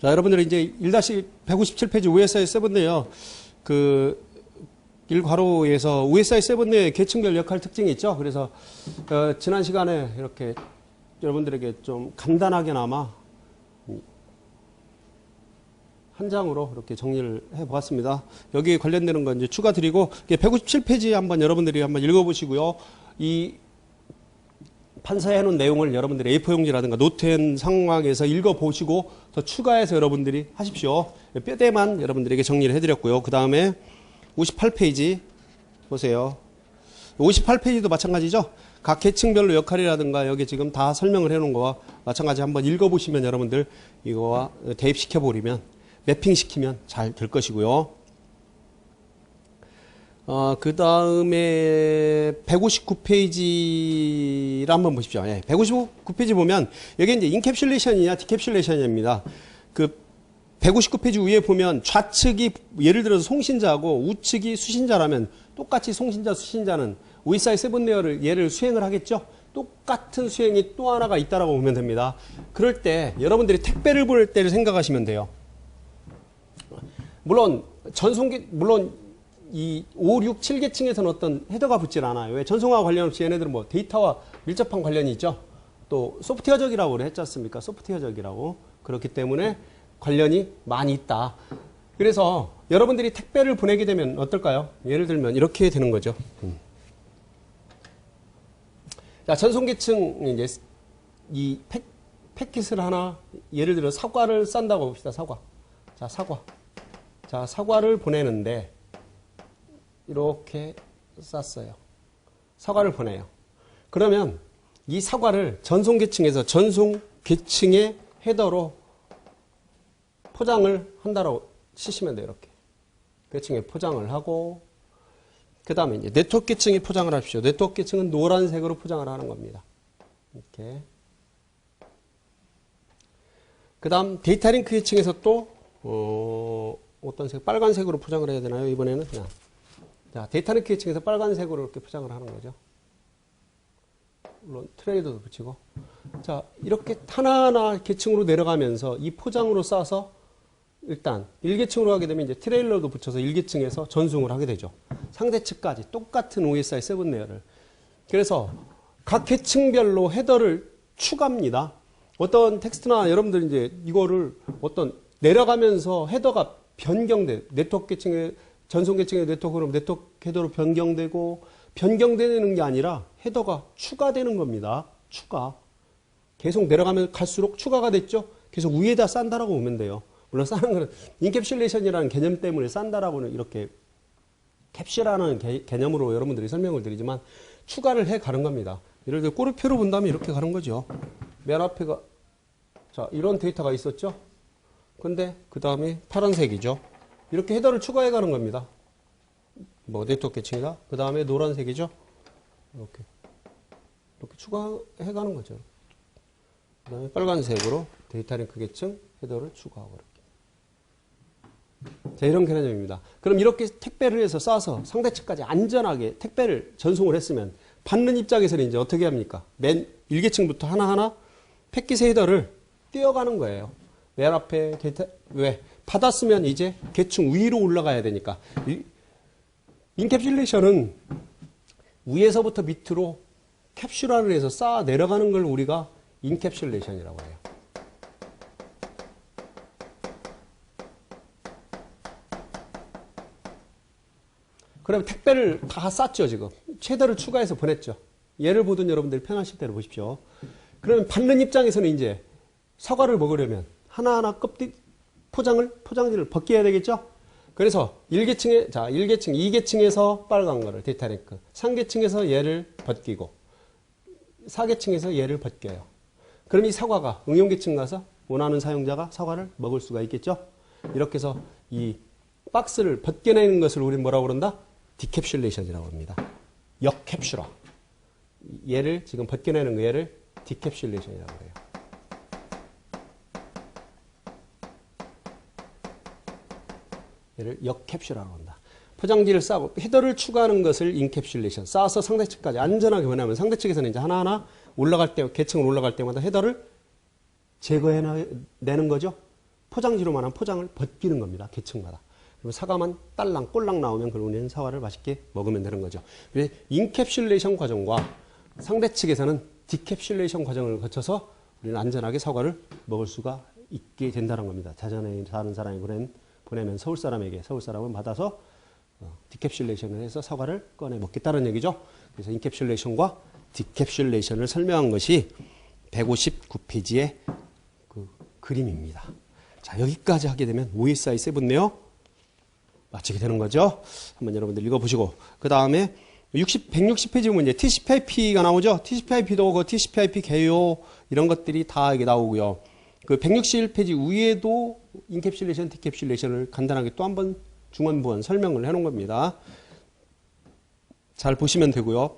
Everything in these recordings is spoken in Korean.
자, 여러분들 이제 1-157페이지 OSI7인데요. 그 1괄호에서 OSI7의 계층별 역할 특징이 있죠. 그래서 지난 시간에 이렇게 여러분들에게 좀 간단하게나마 한 장으로 이렇게 정리를 해보았습니다. 여기에 관련되는 건 이제 추가 드리고 157페이지 한번 여러분들이 한번 읽어보시고요. 이 판서해 놓은 내용을 여러분들이 A4 용지라든가 노트엔 상황에서 읽어보시고 더 추가해서 여러분들이 하십시오. 뼈대만 여러분들에게 정리를 해드렸고요. 그 다음에 58페이지 보세요. 58페이지도 마찬가지죠. 각 계층별로 역할이라든가 여기 지금 다 설명을 해놓은 거와 마찬가지 한번 읽어보시면 여러분들 이거와 대입시켜버리면 매핑시키면 잘 될 것이고요. 그 다음에 159페이지를 한번 보십시오. 예, 159페이지 보면 여기 이제 인캡슐레이션이냐 디캡슐레이션입니다. 그 159페이지 위에 보면 좌측이 예를 들어서 송신자고 우측이 수신자라면 똑같이 송신자 수신자는 OSI7레이어를 얘를 수행을 하겠죠. 똑같은 수행이 또 하나가 있다라고 보면 됩니다. 그럴 때 여러분들이 택배를 보낼 때를 생각하시면 돼요. 물론 이 5, 6, 7계층에서는 어떤 헤더가 붙질 않아요. 왜? 전송과 관련 없이 얘네들은 뭐 데이터와 밀접한 관련이 있죠. 또 소프트웨어적이라고 했지 않습니까? 소프트웨어적이라고. 그렇기 때문에 관련이 많이 있다. 그래서 여러분들이 택배를 보내게 되면 어떨까요? 예를 들면 이렇게 되는 거죠. 자, 전송계층 이제 이 패킷을 하나 예를 들어 사과를 싼다고 봅시다. 사과. 자, 사과. 자, 사과를 보내는데 이렇게 쌌어요. 사과를 보내요. 그러면 이 사과를 전송계층에서 전송계층의 헤더로 포장을 한다고 치시면 돼요. 이렇게. 계층에 포장을 하고 그 다음에 이제 네트워크 계층에 포장을 하십시오. 네트워크 계층은 노란색으로 포장을 하는 겁니다. 이렇게. 그 다음 데이터 링크 계층에서 또 어떤 색? 빨간색으로 포장을 해야 되나요? 이번에는 그냥. 자, 데이터 링크 계층에서 빨간색으로 이렇게 포장을 하는 거죠. 물론 트레이더도 붙이고. 자, 이렇게 하나하나 계층으로 내려가면서 이 포장으로 싸서 일단 1계층으로 하게 되면 이제 트레일러도 붙여서 1계층에서 전송을 하게 되죠. 상대 측까지 똑같은 OSI7레이어를. 그래서 각 계층별로 헤더를 추가합니다. 어떤 텍스트나 여러분들 이제 이거를 어떤 내려가면서 헤더가 변경돼. 네트워크 계층에 전송 계층의 네트워크로 네트워크 헤더로 변경되고 변경되는 게 아니라 헤더가 추가되는 겁니다. 추가. 계속 내려가면 갈수록 추가가 됐죠. 계속 위에다 싼다라고 보면 돼요. 물론 싸는 거는 인캡슐레이션이라는 개념 때문에 싼다라고는 이렇게 캡슐하는 개념으로 여러분들이 설명을 드리지만 추가를 해 가는 겁니다. 예를 들어 꼬리표로 본다면 이렇게 가는 거죠. 맨 앞에가 자 이런 데이터가 있었죠. 근데 그 다음에 파란색이죠. 이렇게 헤더를 추가해 가는 겁니다. 뭐 네트워크 계층이다. 그 다음에 노란색이죠. 이렇게 추가해 가는 거죠. 그 다음에 빨간색으로 데이터 링크 계층 헤더를 추가하고 이렇게. 자, 이런 개념입니다. 그럼 이렇게 택배를 해서 싸서 상대 측까지 안전하게 택배를 전송을 했으면 받는 입장에서는 이제 어떻게 합니까? 맨 1계층부터 하나하나 패킷의 헤더를 띄어가는 거예요. 맨 앞에 데이터, 왜? 받았으면 이제 계층 위로 올라가야 되니까. 인캡슐레이션은 위에서부터 밑으로 캡슐화를 해서 쌓아 내려가는 걸 우리가 인캡슐레이션이라고 해요. 그럼 택배를 다 쌌죠, 지금. 최대를 추가해서 보냈죠. 예를 보든 여러분들이 편하실 대로 보십시오. 그러면 받는 입장에서는 이제 사과를 먹으려면 하나하나 포장지를 벗겨야 되겠죠? 그래서 1계층에, 자, 1계층, 2계층에서 빨간 거를, 데이터 링크. 3계층에서 얘를 벗기고, 4계층에서 얘를 벗겨요. 그럼 이 사과가 응용계층 가서 원하는 사용자가 사과를 먹을 수가 있겠죠? 이렇게 해서 이 박스를 벗겨내는 것을 우리는 뭐라고 그런다? 디캡슐레이션이라고 합니다. 역캡슐화. 얘를 지금 벗겨내는 거 얘를 디캡슐레이션이라고 해요. 얘를 역캡슐화라고 한다. 포장지를 싸고 헤더를 추가하는 것을 인캡슐레이션. 싸서 상대 측까지 안전하게 보내면 상대 측에서는 이제 하나하나 올라갈 때 계층을 올라갈 때마다 헤더를 제거해내는 거죠. 포장지로만한 포장을 벗기는 겁니다. 계층마다. 그리고 사과만 딸랑 꼴랑 나오면 그걸 우리는 사과를 맛있게 먹으면 되는 거죠. 그래서 인캡슐레이션 과정과 상대 측에서는 디캡슐레이션 과정을 거쳐서 우리는 안전하게 사과를 먹을 수가 있게 된다는 겁니다. 자전에 사는 사람이 보내면 서울 사람에게 서울 사람은 받아서 디캡슐레이션을 해서 사과를 꺼내 먹겠다는 얘기죠. 그래서 인캡슐레이션과 디캡슐레이션을 설명한 것이 159페이지의 그 그림입니다. 자, 여기까지 하게 되면 OSI 7네요. 마치게 되는 거죠. 한번 여러분들 읽어보시고. 그 다음에 160페이지 보면 이제 TCP/IP가 나오죠. TCP/IP도 그 TCP/IP 개요 이런 것들이 다 이게 나오고요. 그 161페이지 위에도 인캡슐레이션, 디캡슐레이션을 간단하게 또 한번 중원부원 설명을 해놓은 겁니다. 잘 보시면 되고요.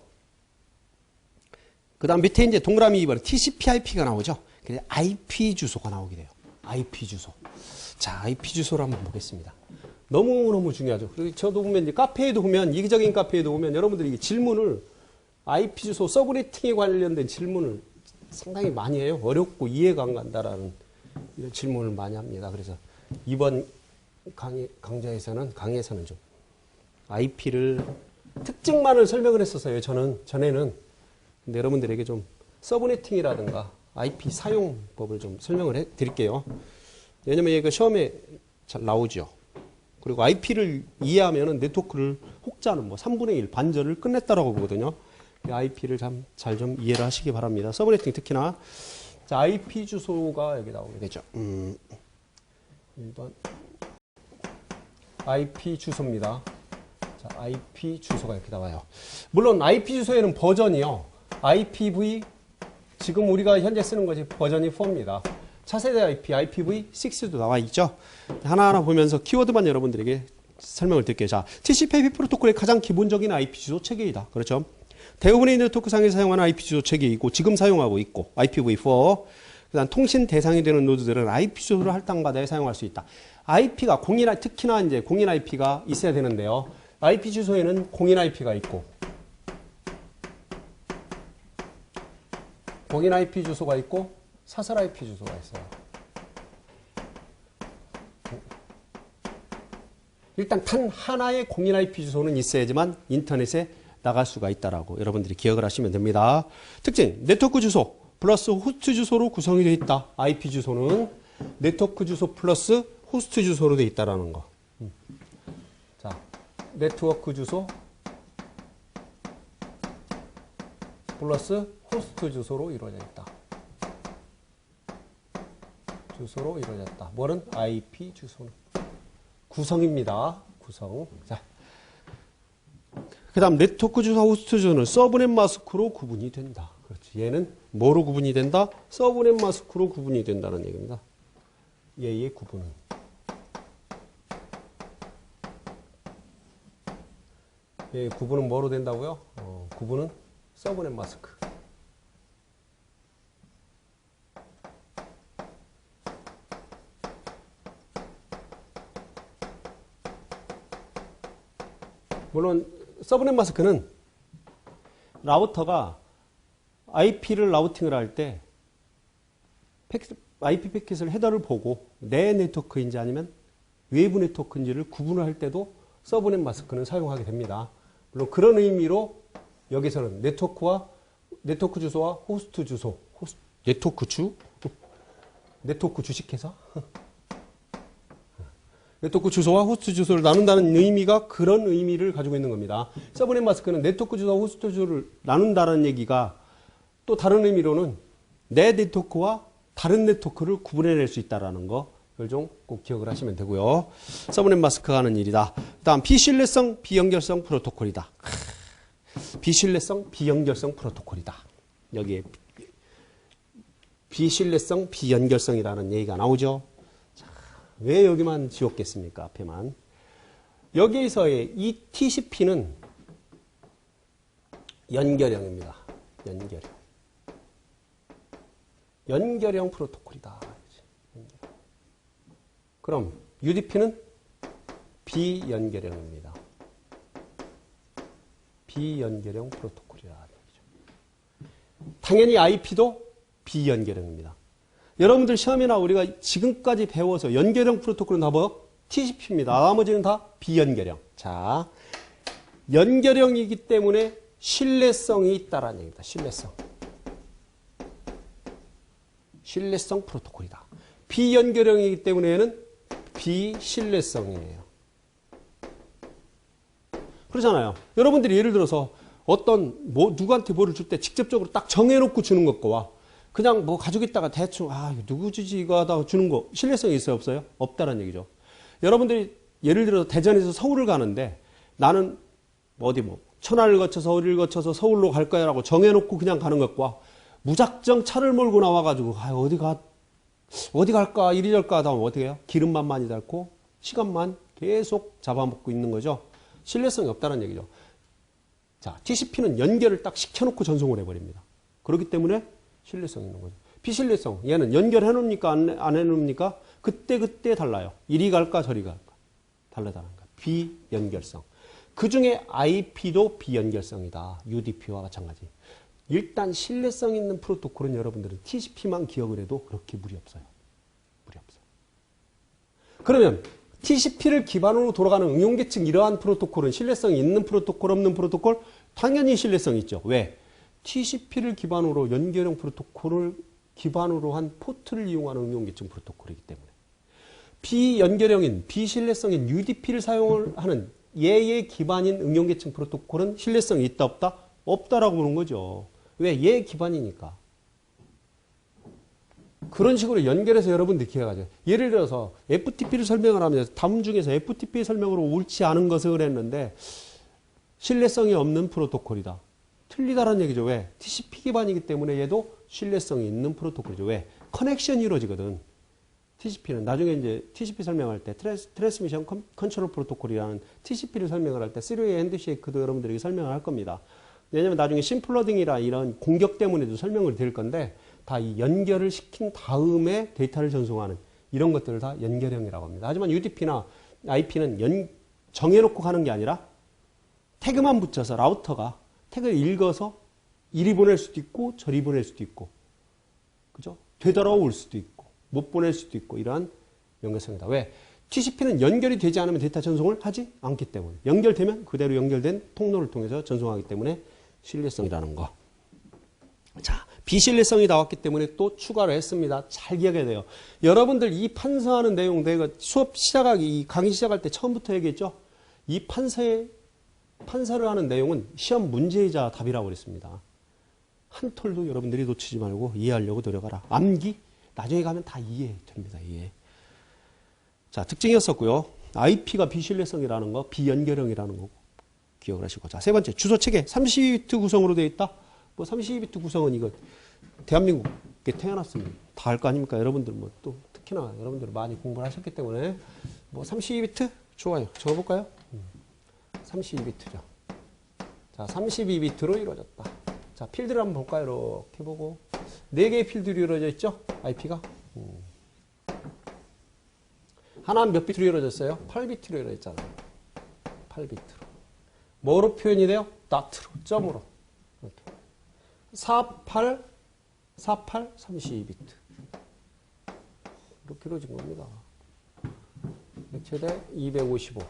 그 다음 밑에 이제 동그라미 2번 TCP/IP가 나오죠. 그래서 IP 주소가 나오게 돼요. IP 주소. 자, IP 주소를 한번 보겠습니다. 너무너무 중요하죠. 그리고 저도 보면 이제 카페에도 보면, 이기적인 카페에도 보면 여러분들이 질문을 IP 주소 서브네팅에 관련된 질문을 상당히 많이 해요. 어렵고 이해가 안 간다라는 이런 질문을 많이 합니다. 그래서 이번 강의에서는 좀 IP를 특징만을 설명을 했었어요. 전에는. 근데 여러분들에게 좀 서브네팅이라든가 IP 사용법을 좀 설명을 해 드릴게요. 왜냐면 얘가 시험에 잘 나오죠. 그리고 IP를 이해하면은 네트워크를 혹자는 뭐 3분의 1 반절을 끝냈다라고 보거든요. IP를 잘 좀 이해를 하시기 바랍니다. 서브네팅 특히나. 자, IP 주소가 여기 나오게 되죠. 1번. IP 주소입니다. 자, IP 주소가 이렇게 나와요. 물론 IP 주소에는 버전이요. IPv, 지금 우리가 현재 쓰는 것이 버전이 4입니다. 차세대 IP, IPv6도 나와 있죠. 하나하나 보면서 키워드만 여러분들에게 설명을 드릴게요. 자, TCP/IP 프로토콜의 가장 기본적인 IP 주소 체계이다. 그렇죠? 대부분의 네트워크상에서 사용하는 IP 주소 체계이고 지금 사용하고 있고 IPv4. 그다음 통신 대상이 되는 노드들은 IP 주소를 할당받아 사용할 수 있다. IP가 특히나 이제 공인 IP가 있어야 되는데요. IP 주소에는 공인 IP가 있고 공인 IP 주소가 있고 사설 IP 주소가 있어요. 일단 단 하나의 공인 IP 주소는 있어야지만 인터넷에 나갈 수가 있다라고 여러분들이 기억을 하시면 됩니다. 특징, 네트워크 주소 플러스 호스트 주소로 구성이 되어 있다. IP 주소는 네트워크 주소 플러스 호스트 주소로 되어 있다라는 거. 자, 네트워크 주소 플러스 호스트 주소로 이루어져 있다. 주소로 이루어졌다. 뭐는? IP 주소는. 구성입니다. 구성. 자, 그 다음 네트워크 주소, 호스트 주소는 서브넷 마스크로 구분이 된다. 그렇지. 얘는 뭐로 구분이 된다? 서브넷 마스크로 구분이 된다는 얘기입니다. 얘의 구분은. 얘의 구분은 뭐로 된다고요? 구분은 서브넷 마스크. 물론 서브넷 마스크는 라우터가 IP를 라우팅을 할 때 IP 패킷을 헤더를 보고 내 네트워크인지 아니면 외부 네트워크인지를 구분을 할 때도 서브넷 마스크는 사용하게 됩니다. 물론 그런 의미로 여기서는 네트워크 주소와 호스트 주소, 네트워크 주식회사? 네트워크 주소와 호스트 주소를 나눈다는 의미가 그런 의미를 가지고 있는 겁니다. 서브넷 마스크는 네트워크 주소와 호스트 주소를 나눈다는 얘기가 또 다른 의미로는 내 네트워크와 다른 네트워크를 구분해낼 수 있다는 거, 이걸 좀 꼭 기억을 하시면 되고요. 서브넷 마스크가 하는 일이다. 그 다음 비신뢰성, 비연결성 프로토콜이다. 비신뢰성, 비연결성 프로토콜이다. 여기에 비신뢰성, 비연결성이라는 얘기가 나오죠. 왜 여기만 지웠겠습니까? 앞에만. 여기에서의 이 TCP는 연결형입니다. 연결형 프로토콜이다. 그럼 UDP는 비연결형입니다. 비연결형 프로토콜이라. 당연히 IP도 비연결형입니다. 여러분들 시험이나 우리가 지금까지 배워서 연결형 프로토콜은 다 뭐? TCP입니다. 나머지는 다 비연결형. 자, 연결형이기 때문에 신뢰성이 있다라는 얘기입니다. 신뢰성. 신뢰성 프로토콜이다. 비연결형이기 때문에 얘는 비신뢰성이에요. 그러잖아요. 여러분들이 예를 들어서 어떤 누구한테 뭐를 줄 때 직접적으로 딱 정해놓고 주는 것과 그냥 뭐 가지고 있다가 대충 이거 누구 주지 이거 하다가 주는 거 신뢰성이 있어요 없어요? 없다라는 얘기죠. 여러분들이 예를 들어서 대전에서 서울을 가는데 나는 천안을 거쳐서 어디를 거쳐서 서울로 갈 거야라고 정해놓고 그냥 가는 것과 무작정 차를 몰고 나와가지고 어디 갈까 이리 저럴까 하다 보면 어떻게 해요? 기름만 많이 닳고 시간만 계속 잡아먹고 있는 거죠. 신뢰성이 없다는 얘기죠. 자, TCP는 연결을 딱 시켜놓고 전송을 해버립니다. 그렇기 때문에 신뢰성이 있는 거죠. 비신뢰성, 얘는 연결해놓습니까? 안 해놓습니까? 그때 달라요. 이리 갈까 저리 갈까 다르다는 거예요. 비연결성. 그 중에 IP도 비연결성이다. UDP와 마찬가지. 일단 신뢰성 있는 프로토콜은 여러분들은 TCP만 기억을 해도 그렇게 무리 없어요. 무리 없어요. 그러면 TCP를 기반으로 돌아가는 응용계층 이러한 프로토콜은 신뢰성이 있는 프로토콜, 없는 프로토콜? 당연히 신뢰성이 있죠. 왜? TCP를 기반으로 연결형 프로토콜을 기반으로 한 포트를 이용하는 응용계층 프로토콜이기 때문에 비연결형인, 비신뢰성인 UDP를 사용을 하는 얘의 기반인 응용계층 프로토콜은 신뢰성이 있다, 없다? 없다라고 보는 거죠. 왜? 얘 기반이니까. 그런 식으로 연결해서 여러분들이 기억하죠. 예를 들어서 FTP를 설명을 하면서 다음 중에서 FTP 설명으로 옳지 않은 것을 했는데 신뢰성이 없는 프로토콜이다. 틀리다라는 얘기죠. 왜? TCP 기반이기 때문에 얘도 신뢰성이 있는 프로토콜이죠. 왜? 커넥션이 이루어지거든. TCP는 나중에 이제 TCP 설명할 때 트랜스미션 컨트롤 프로토콜이라는 TCP를 설명을 할 때 3웨이 핸드쉐이크도 여러분들에게 설명을 할 겁니다. 왜냐면 나중에 심플러딩이라 이런 공격 때문에도 설명을 드릴 건데 다 이 연결을 시킨 다음에 데이터를 전송하는 이런 것들을 다 연결형이라고 합니다. 하지만 UDP나 IP는 정해놓고 가는 게 아니라 태그만 붙여서 라우터가 태그를 읽어서 이리 보낼 수도 있고 저리 보낼 수도 있고 그죠? 되돌아올 수도 있고 못 보낼 수도 있고 이러한 연결성이다. 왜? TCP는 연결이 되지 않으면 데이터 전송을 하지 않기 때문에 연결되면 그대로 연결된 통로를 통해서 전송하기 때문에 신뢰성이라는 거. 자, 비신뢰성이 나왔기 때문에 또 추가를 했습니다. 잘 기억해야 돼요. 여러분들 이 판서하는 내용 내가 수업 이 강의 시작할 때 처음부터 얘기했죠. 이 판서를 하는 내용은 시험 문제이자 답이라고 그랬습니다. 한 톨도 여러분들이 놓치지 말고 이해하려고 노력하라. 암기 나중에 가면 다 이해됩니다. 이해. 자, 특징이었었고요. IP가 비신뢰성이라는 거, 비연결형이라는 거 기억을 하시고. 자, 세 번째 주소 체계 32비트 구성으로 되어 있다. 뭐 32비트 구성은 이거 대한민국에 태어났으면 다 할 거 아닙니까? 여러분들 뭐 또 특히나 여러분들 많이 공부를 하셨기 때문에 뭐 32비트 좋아요. 적어볼까요? 32비트죠. 자, 32비트로 이루어졌다. 자, 필드를 한번 볼까요? 이렇게 보고 4개의 필드로 이루어져 있죠? IP가. 하나는 몇 비트로 이루어졌어요? 8비트로 이루어졌잖아요. 8비트로. 뭐로 표현이 돼요? 다트로, 점으로. 이렇게. 48, 32비트. 이렇게 이루어진 겁니다. 최대 255,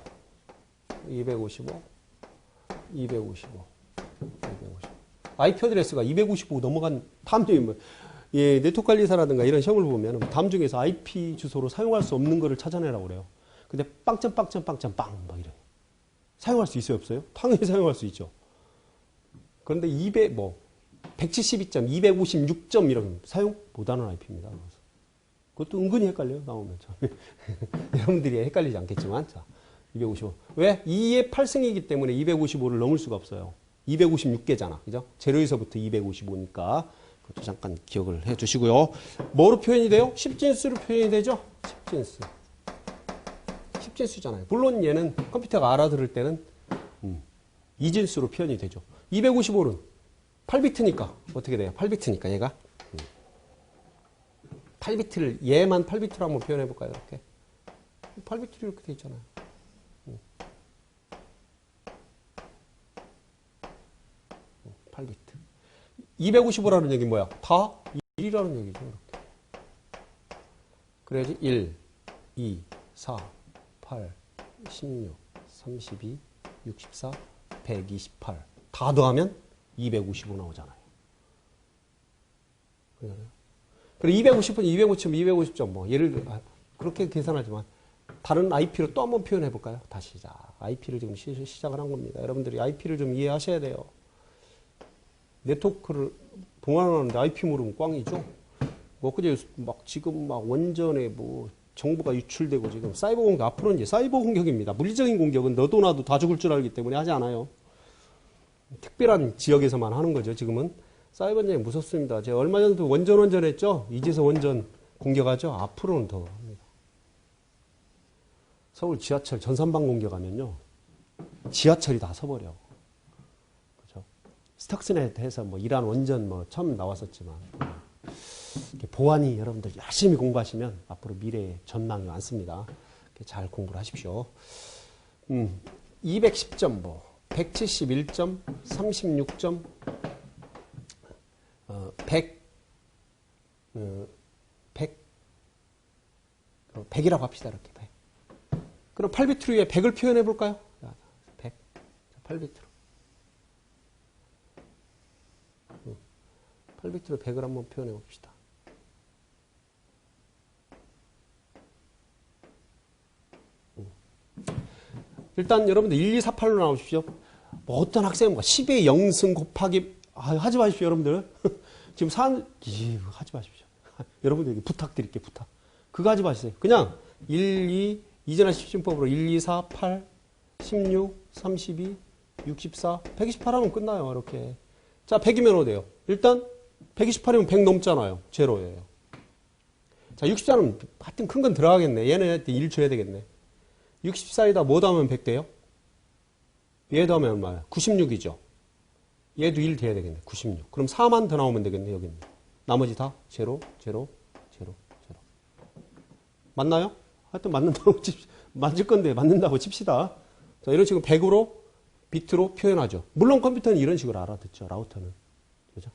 255, 255, 255. IP 어드레스가 255 넘어간 다음 중에 뭐, 예, 네트워크 관리사라든가 이런 시험을 보면 다음 중에서 IP 주소로 사용할 수 없는 거를 찾아내라고 그래요. 근데 빵점 막 이래. 사용할 수 있어요, 없어요? 당연히 사용할 수 있죠. 그런데 172점, 256점 이런 사용 못하는 IP입니다. 그것도 은근히 헷갈려요, 나오면. 여러분들이 헷갈리지 않겠지만. 자, 255. 왜? 2의 8승이기 때문에 255를 넘을 수가 없어요. 256개잖아. 그죠? 제로에서부터 255니까. 그것도 잠깐 기억을 해 주시고요. 뭐로 표현이 돼요? 10진수로 표현이 되죠? 10진수. 10진수잖아요. 물론 얘는 컴퓨터가 알아들을 때는 2진수로 표현이 되죠. 255는 8비트니까 어떻게 돼요? 8비트니까 얘가 8비트를 얘만 8비트로 한번 표현해 볼까요? 이렇게 8비트로 이렇게 돼 있잖아요. 8비트. 255라는 얘기는 뭐야? 다 1이라는 얘기죠. 이렇게. 그래야지 1, 2, 4, 8, 16, 32, 64, 128. 다 더하면 255 나오잖아요. 그리고 250은 250점 뭐 예를 들어 그렇게 계산하지만 다른 IP로 또 한번 표현해 볼까요? 다시 자 IP를 지금 시작을 한 겁니다. 여러분들이 IP를 좀 이해하셔야 돼요. 네트워크를 봉합하는데 IP 모르면 꽝이죠. 뭐 그제 막 지금 막 원전에 뭐 정보가 유출되고 지금 사이버 공격 앞으로는 이제 사이버 공격입니다. 물리적인 공격은 너도 나도 다 죽을 줄 알기 때문에 하지 않아요. 특별한 지역에서만 하는 거죠. 지금은 사이버전이 무섭습니다. 제가 얼마 전에도 원전 했죠. 이제서 원전 공격하죠. 앞으로는 더 합니다. 서울 지하철 전산방 공격하면요. 지하철이 다 서버려. 그죠? 스탁스넷 해서 뭐 이란 원전 뭐 처음 나왔었지만 보안이 여러분들 열심히 공부하시면 앞으로 미래의 전망이 많습니다. 잘 공부를 하십시오. 210점 뭐 171점, 36점, 100이라고 합시다. 이렇게 100. 그럼 8비트 위에 100을 표현해 볼까요? 100. 8비트로. 8비트로 100을 한번 표현해 봅시다. 일단 여러분들 1248로 나오십시오. 뭐 어떤 학생은 10의 0승 곱하기 하지 마십시오. 여러분들. 지금 하지 마십시오. 여러분들 부탁드릴게요. 부탁. 그거 하지 마세요. 그냥 1, 2 이전의 십진법으로 1, 2, 4, 8, 16, 32, 64, 128 하면 끝나요. 이렇게. 자, 100이면 어때요? 일단 128이면 100 넘잖아요. 제로예요. 자, 64는 하여튼 큰 건 들어가겠네. 얘네한테 1 줘야 되겠네. 64에다 뭐 더하면 100 돼요? 얘 더하면 얼마야? 96이죠. 얘도 1 돼야 되겠네. 96. 그럼 4만 더 나오면 되겠네. 여기는. 나머지 다 제로, 제로, 제로, 제로. 맞나요? 하여튼 맞는다고 맞을 건데 맞는다고 칩시다. 자, 이런 식으로 100으로 비트로 표현하죠. 물론 컴퓨터는 이런 식으로 알아듣죠. 라우터는. 그죠?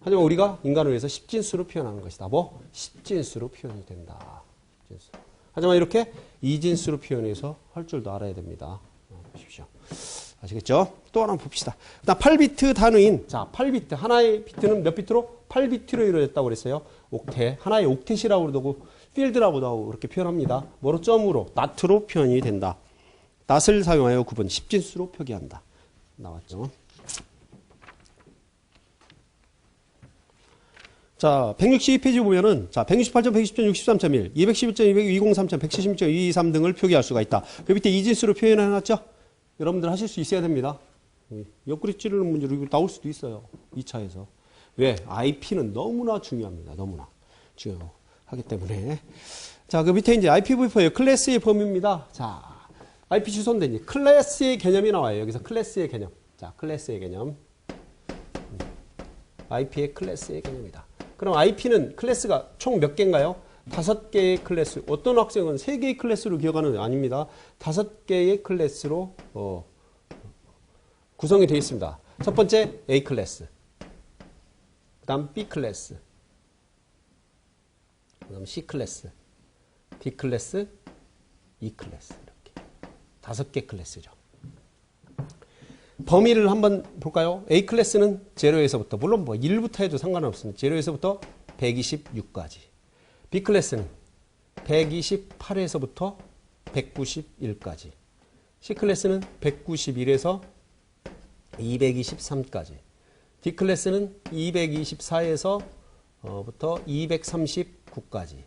하지만 우리가 인간을 위해서 10진수로 표현하는 것이다. 뭐? 10진수로 표현이 된다. 10진수. 하지만 이렇게 2진수로 표현해서 할 줄도 알아야 됩니다. 보십시오. 아시겠죠? 또 하나 봅시다. 일단 8비트 단위인, 자, 8비트. 하나의 비트는 몇 비트로? 8비트로 이루어졌다고 그랬어요. 옥텟. 하나의 옥텟이라고 그러고, 필드라고도 하고 그렇게 표현합니다. 뭐로? 점으로, 낫으로 표현이 된다. 낫을 사용하여 구분, 10진수로 표기한다. 나왔죠? 자, 162페이지 보면은, 자, 168점, 120점, 63.1, 211점, 203점, 170점, 223 등을 표기할 수가 있다. 그 밑에 2진수로 표현해놨죠? 여러분들 하실 수 있어야 됩니다. 옆구리 찌르는 문제로 이거 나올 수도 있어요. 2차에서. 왜? IP는 너무나 중요합니다. 너무나 중요하기 때문에. 자, 그 밑에 이제 IPv4의 클래스의 범위입니다. 자, IP 주소인데 이제 클래스의 개념이 나와요. 여기서 클래스의 개념. 자, 클래스의 개념. IP의 클래스의 개념이다. 그럼 IP는 클래스가 총 몇 개인가요? 5개의 클래스. 어떤 학생은 3개의 클래스로 기억하는 게 아닙니다. 5개의 클래스로 구성이 되어 있습니다. 첫 번째 A 클래스, 그 다음 B 클래스, 그 다음 C 클래스, D 클래스, E 클래스. 이렇게 5개 클래스죠. 범위를 한번 볼까요? A 클래스는 0에서부터, 물론 뭐 1부터 해도 상관없습니다. 0에서부터 126까지. B 클래스는 128에서부터 191까지. C 클래스는 191에서 223까지. D 클래스는 224에서 부터 239까지.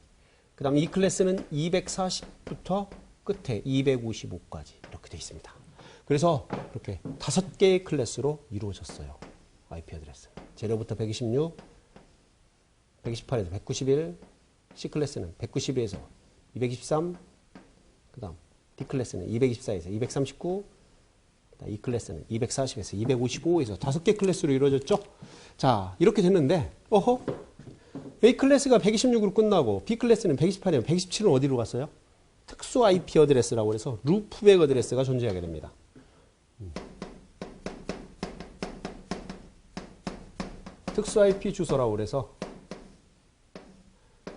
그 다음 E 클래스는 240부터 끝에 255까지 이렇게 되어 있습니다. 그래서 이렇게 5개의 클래스로 이루어졌어요. IP 어드레스. 0부터 126, 128에서 191, C 클래스는 192에서 223, 그 다음 D 클래스는 224에서 239, E 클래스는 240에서 255에서 5개 클래스로 이루어졌죠. 자, 이렇게 됐는데, A 클래스가 126으로 끝나고 B 클래스는 128이면 127은 어디로 갔어요? 특수 IP 어드레스라고 해서 루프백 어드레스가 존재하게 됩니다. 특수 IP 주소라고 그래서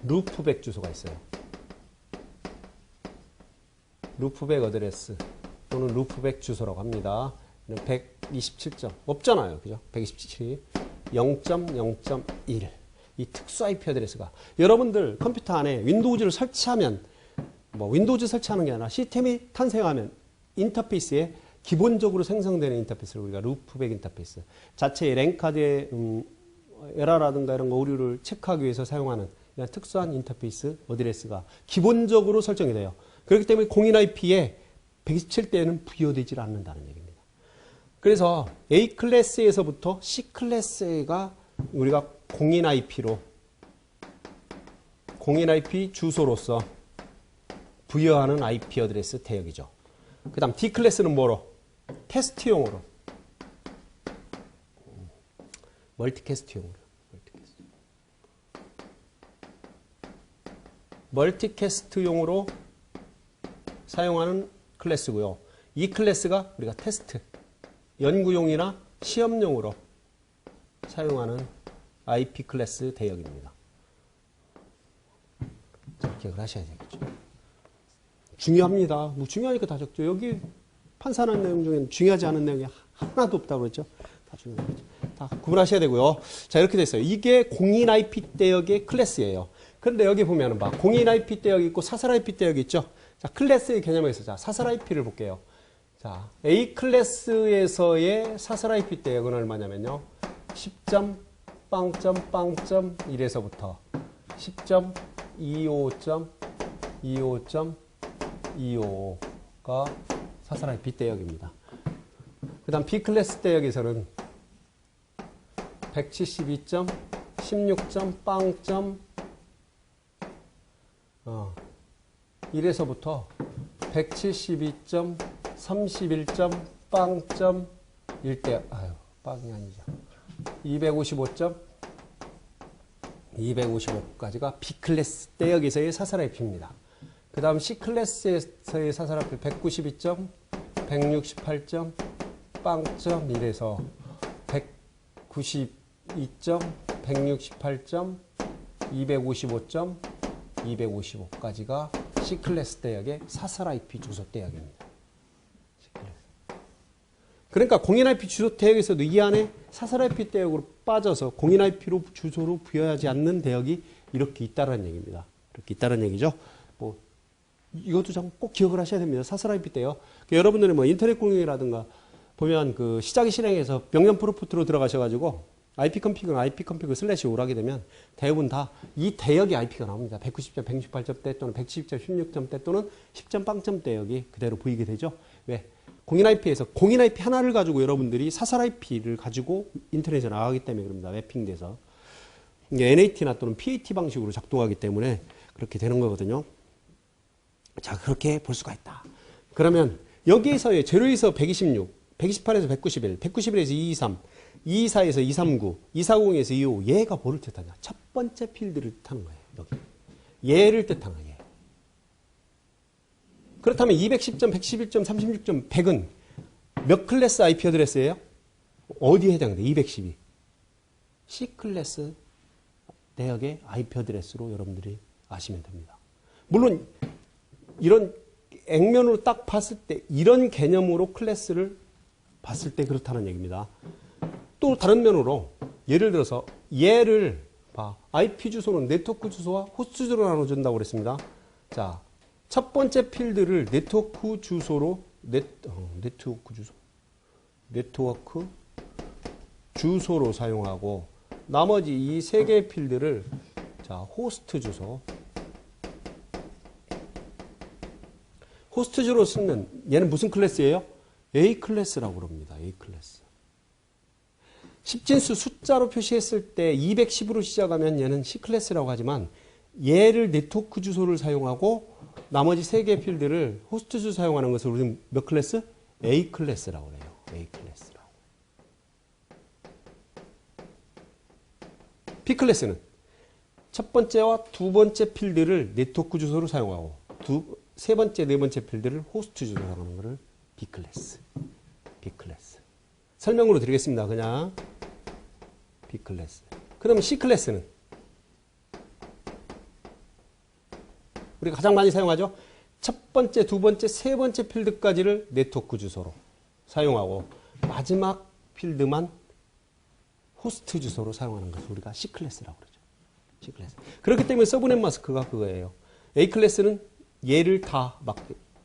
루프백 주소가 있어요. 루프백 어드레스 또는 루프백 주소라고 합니다. 127점 없잖아요. 그죠? 127이 0.0.1 이 특수 IP 어드레스가 여러분들 컴퓨터 안에 윈도우즈를 설치하면 뭐 윈도우즈 설치하는 게 아니라 시스템이 탄생하면 인터페이스에 기본적으로 생성되는 인터페이스를 우리가 루프백 인터페이스 자체의 랜카드의 에러라든가 이런 거 오류를 체크하기 위해서 사용하는 이런 특수한 인터페이스 어드레스가 기본적으로 설정이 돼요. 그렇기 때문에 공인 IP에 127대에는 부여되지 않는다는 얘기입니다. 그래서 A 클래스에서부터 C 클래스가 우리가 공인 IP로 공인 IP 주소로서 부여하는 IP 어드레스 대역이죠. 그 다음 D 클래스는 뭐로? 테스트용으로 멀티캐스트용으로 멀티캐스트용으로 사용하는 클래스고요. 이 클래스가 우리가 테스트 연구용이나 시험용으로 사용하는 IP 클래스 대역입니다. 자, 기억을 하셔야 되겠죠. 중요합니다. 뭐 중요하니까 다 적죠. 여기 판사하는 내용 중에는 중요하지 않은 내용이 하나도 없다고 그랬죠. 다 중요하죠. 다 구분하셔야 되고요. 자, 이렇게 됐어요. 이게 공인 IP 대역의 클래스예요. 그런데 여기 보면은 봐. 공인 IP 대역이 있고 사설 IP 대역이 있죠. 자, 클래스의 개념에서 자, 사설 IP를 볼게요. 자, A 클래스에서의 사설 IP 대역은 얼마냐면요. 10점 빵점 빵점 1에서부터 10점 25점 25점 255가 사설 IP 대역입니다. 그 다음 B 클래스 대역에서는 172점 16점 빵점 1에서부터 172점 31점 빵점 1대 아유 빵이 아니죠. 255점 255까지가 B 클래스 대역에서의 사설 IP입니다. 그 다음 C 클래스에서의 사설 IP 192점 168점 빵점 1에서 192점 168점 255점 255까지가 C 클래스 대역의 사설 IP 주소 대역입니다. 그러니까 공인 IP 주소 대역에서도 이 안에 사설 IP 대역으로 빠져서 공인 IP로 주소로 부여하지 않는 대역이 이렇게 있다는 얘기입니다. 이렇게 있다는 얘기죠. 뭐 이것도 좀 꼭 기억을 하셔야 됩니다. 사설 IP 대역. 여러분들은 뭐 인터넷 공유라든가 보면 그 시작이 실행해서 명령 프로포트로 들어가셔가지고 IP 컴피그 슬래시 5를 하게 되면 대부분 다 이 대역의 IP가 나옵니다. 190점, 168점대 또는 170점, 16점대 또는 10점 빵점 대역이 그대로 보이게 되죠. 왜? 공인 IP에서 공인 IP 하나를 가지고 여러분들이 사설 IP를 가지고 인터넷에 나가기 때문에 그럽니다. 매핑돼서. 이게 NAT나 또는 PAT 방식으로 작동하기 때문에 그렇게 되는 거거든요. 자, 그렇게 볼 수가 있다. 그러면 여기에서의 0에서 126, 128에서 191, 191에서 223, 224에서 239, 240에서 255 얘가 뭐를 뜻하냐? 첫 번째 필드를 뜻하는 거예요. 여기. 얘를 뜻하는 거예요. 그렇다면 210점, 111점, 36점, 100은 몇 클래스 IP 어드레스예요? 어디에 해당돼? 212. C 클래스 대역의 IP 어드레스로 여러분들이 아시면 됩니다. 물론 이런 액면으로 딱 봤을 때 이런 개념으로 클래스를 봤을 때 그렇다는 얘기입니다. 또 다른 면으로 예를 들어서 얘를 봐. IP 주소는 네트워크 주소와 호스트 주소로 나눠준다고 그랬습니다. 자, 첫 번째 필드를 네트워크 주소로 네트워크 주소로 사용하고 나머지 이 세 개의 필드를 자, 호스트 주소 호스트 주소로 쓰는 얘는 무슨 클래스예요? A 클래스라고 그럽니다. A 클래스. 10진수 숫자로 표시했을 때 210으로 시작하면 얘는 C 클래스라고 하지만 얘를 네트워크 주소를 사용하고 나머지 세 개의 필드를 호스트 주소 사용하는 것을 우리는 몇 클래스? A 클래스라고 그래요. A 클래스라고. B 클래스는 첫 번째와 두 번째 필드를 네트워크 주소로 사용하고 세 번째, 네 번째 필드를 호스트 주소로 사용하는 것을 B 클래스. B 클래스. 설명으로 드리겠습니다. 그냥 B 클래스. 그러면 C 클래스는 우리가 가장 많이 사용하죠. 첫 번째, 두 번째, 세 번째 필드까지를 네트워크 주소로 사용하고 마지막 필드만 호스트 주소로 사용하는 것을 우리가 C클래스라고 그러죠. C클래스. 그렇기 때문에 서브넷 마스크가 그거예요. A클래스는 얘를 다